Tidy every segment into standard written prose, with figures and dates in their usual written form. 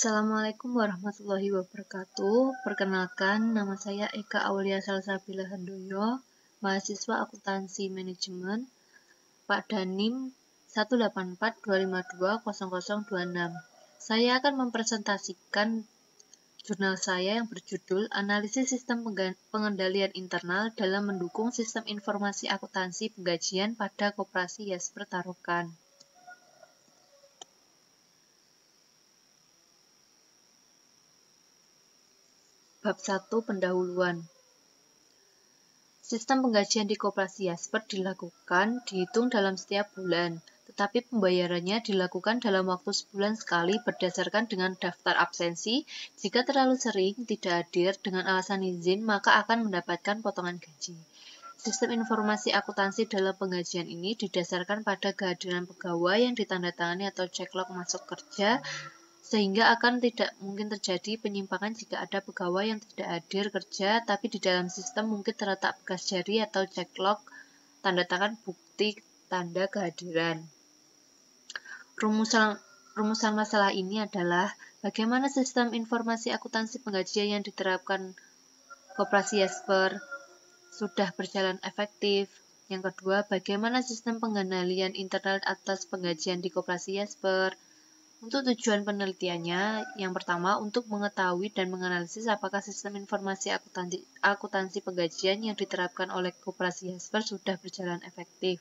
Assalamualaikum warahmatullahi wabarakatuh. Perkenalkan, nama saya Eka Aulia Salsabila Handoyo, mahasiswa akuntansi manajemen, pada NIM 18425200026. Saya akan mempresentasikan jurnal saya yang berjudul Analisis Sistem Pengendalian Internal dalam Mendukung Sistem Informasi Akuntansi Penggajian pada Koperasi Yasper Tarokan. Bab 1 Pendahuluan. Sistem penggajian di Koperasi Yasper dihitung dalam setiap bulan, tetapi pembayarannya dilakukan dalam waktu sebulan sekali berdasarkan dengan daftar absensi. Jika terlalu sering tidak hadir dengan alasan izin, maka akan mendapatkan potongan gaji. Sistem informasi akuntansi dalam penggajian ini didasarkan pada kehadiran pegawai yang ditandatangani atau cekclog masuk kerja, sehingga akan tidak mungkin terjadi penyimpangan jika ada pegawai yang tidak hadir kerja, tapi di dalam sistem mungkin terletak bekas jari atau cekclog tanda tangan bukti tanda kehadiran. Rumusan masalah ini adalah bagaimana sistem informasi akuntansi penggajian yang diterapkan Koperasi Yasper sudah berjalan efektif. Yang kedua, bagaimana sistem pengendalian internal atas penggajian di Koperasi Yasper. Untuk tujuan penelitiannya, yang pertama untuk mengetahui dan menganalisis apakah sistem informasi akuntansi penggajian yang diterapkan oleh Koperasi Yasper sudah berjalan efektif.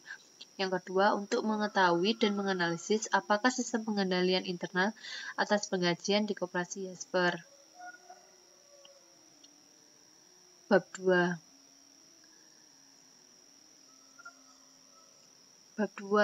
Yang kedua, untuk mengetahui dan menganalisis apakah sistem pengendalian internal atas penggajian di Koperasi Yasper. Bab 2. Bab 2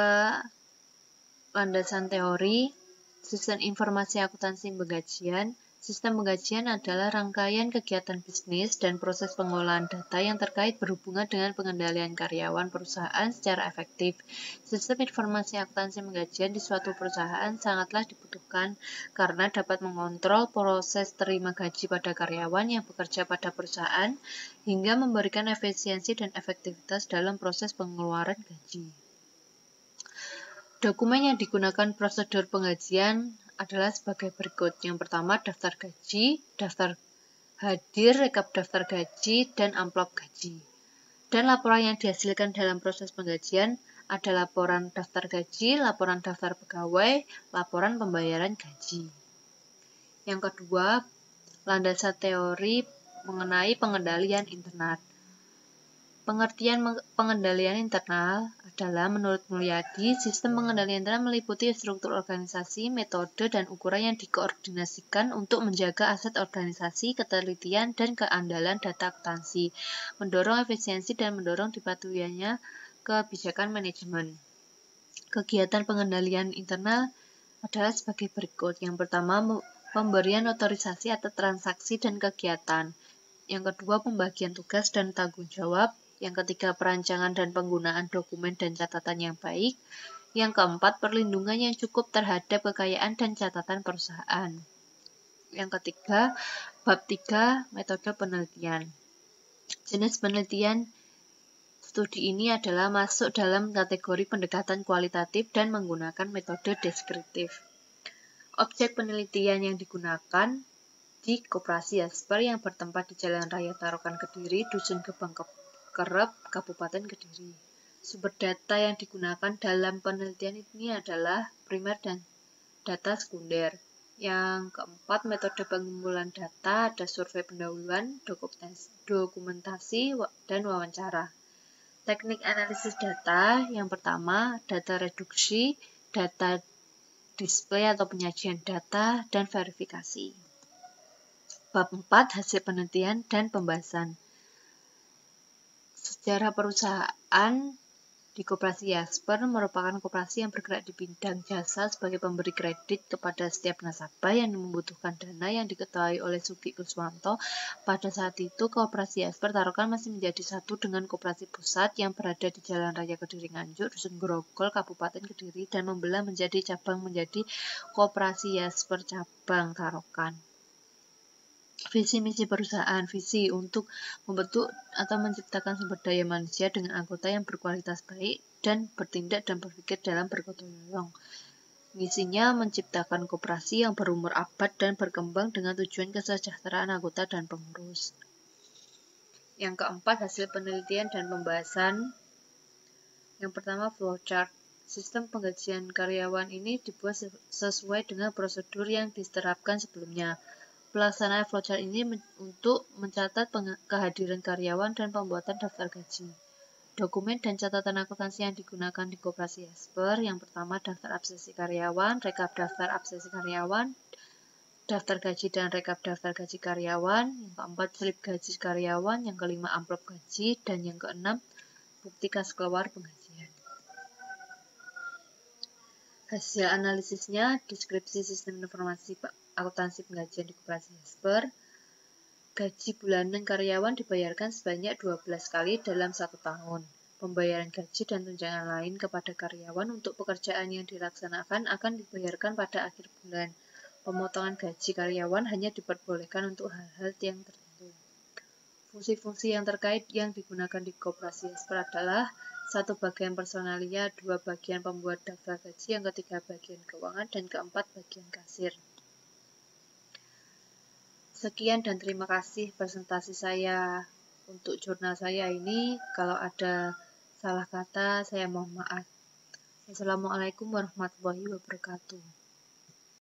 Landasan teori. Sistem informasi akuntansi penggajian. Sistem penggajian adalah rangkaian kegiatan bisnis dan proses pengolahan data yang terkait berhubungan dengan pengendalian karyawan perusahaan secara efektif. Sistem informasi akuntansi penggajian di suatu perusahaan sangatlah dibutuhkan karena dapat mengontrol proses terima gaji pada karyawan yang bekerja pada perusahaan hingga memberikan efisiensi dan efektivitas dalam proses pengeluaran gaji. Dokumen yang digunakan prosedur penggajian adalah sebagai berikut. Yang pertama, daftar gaji, daftar hadir, rekap daftar gaji, dan amplop gaji. Dan laporan yang dihasilkan dalam proses penggajian ada laporan daftar gaji, laporan daftar pegawai, laporan pembayaran gaji. Yang kedua, landasan teori mengenai pengendalian internal. Pengertian pengendalian internal adalah, menurut Mulyadi, sistem pengendalian internal meliputi struktur organisasi, metode, dan ukuran yang dikoordinasikan untuk menjaga aset organisasi, ketelitian, dan keandalan data akuntansi, mendorong efisiensi, dan mendorong dipatuhinya kebijakan manajemen. Kegiatan pengendalian internal adalah sebagai berikut. Yang pertama, pemberian otorisasi atas transaksi dan kegiatan. Yang kedua, pembagian tugas dan tanggung jawab. Yang ketiga, perancangan dan penggunaan dokumen dan catatan yang baik. Yang keempat, perlindungan yang cukup terhadap kekayaan dan catatan perusahaan. Yang ketiga, bab 3, metode penelitian. Jenis penelitian studi ini adalah masuk dalam kategori pendekatan kualitatif dan menggunakan metode deskriptif. Objek penelitian yang digunakan di Koperasi Yasper yang bertempat di Jalan Raya Tarokan Kediri, Dusun Gebang Kerep, Kabupaten Kediri. Sumber data yang digunakan dalam penelitian ini adalah primer dan data sekunder. Yang keempat, metode pengumpulan data, ada survei pendahuluan, dokumentasi, dan wawancara. Teknik analisis data, yang pertama, data reduksi, data display atau penyajian data, dan verifikasi. Bab 4, hasil penelitian dan pembahasan. Sejarah perusahaan di Koperasi Yasper merupakan koperasi yang bergerak di bidang jasa sebagai pemberi kredit kepada setiap nasabah yang membutuhkan dana yang diketahui oleh Sugi Kuswanto. Pada saat itu, Koperasi Yasper Tarokan masih menjadi satu dengan Koperasi Pusat yang berada di Jalan Raya Kediri Nganjuk, Dusun Grogol, Kabupaten Kediri, dan membelah menjadi cabang menjadi Koperasi Yasper Cabang Tarokan. Visi misi perusahaan, visi untuk membentuk atau menciptakan sumber daya manusia dengan anggota yang berkualitas baik dan bertindak dan berpikir dalam bergotong royong. Misinya menciptakan koperasi yang berumur abad dan berkembang dengan tujuan kesejahteraan anggota dan pengurus. Yang keempat, hasil penelitian dan pembahasan. Yang pertama, flowchart. Sistem penggajian karyawan ini dibuat sesuai dengan prosedur yang diterapkan sebelumnya. Pelaksanaan flowchart ini untuk mencatat kehadiran karyawan dan pembuatan daftar gaji. Dokumen dan catatan akuntansi yang digunakan di Koperasi Esper. Yang pertama, daftar absensi karyawan, rekap daftar absensi karyawan, daftar gaji dan rekap daftar gaji karyawan. Yang keempat, slip gaji karyawan. Yang kelima, amplop gaji. Dan yang keenam, bukti kas keluar penggajian. Hasil analisisnya, deskripsi sistem informasi akuntansi penggajian di Koperasi Esper. Gaji bulanan karyawan dibayarkan sebanyak 12 kali dalam 1 tahun. Pembayaran gaji dan tunjangan lain kepada karyawan untuk pekerjaan yang dilaksanakan akan dibayarkan pada akhir bulan. Pemotongan gaji karyawan hanya diperbolehkan untuk hal-hal yang tertentu. Fungsi-fungsi yang terkait yang digunakan di Koperasi Esper adalah 1 bagian personalia, 2 bagian pembuat daftar gaji, yang ketiga bagian keuangan, dan keempat bagian kasir. Sekian dan terima kasih presentasi saya untuk jurnal saya ini. Kalau ada salah kata, saya mohon maaf. Assalamualaikum warahmatullahi wabarakatuh.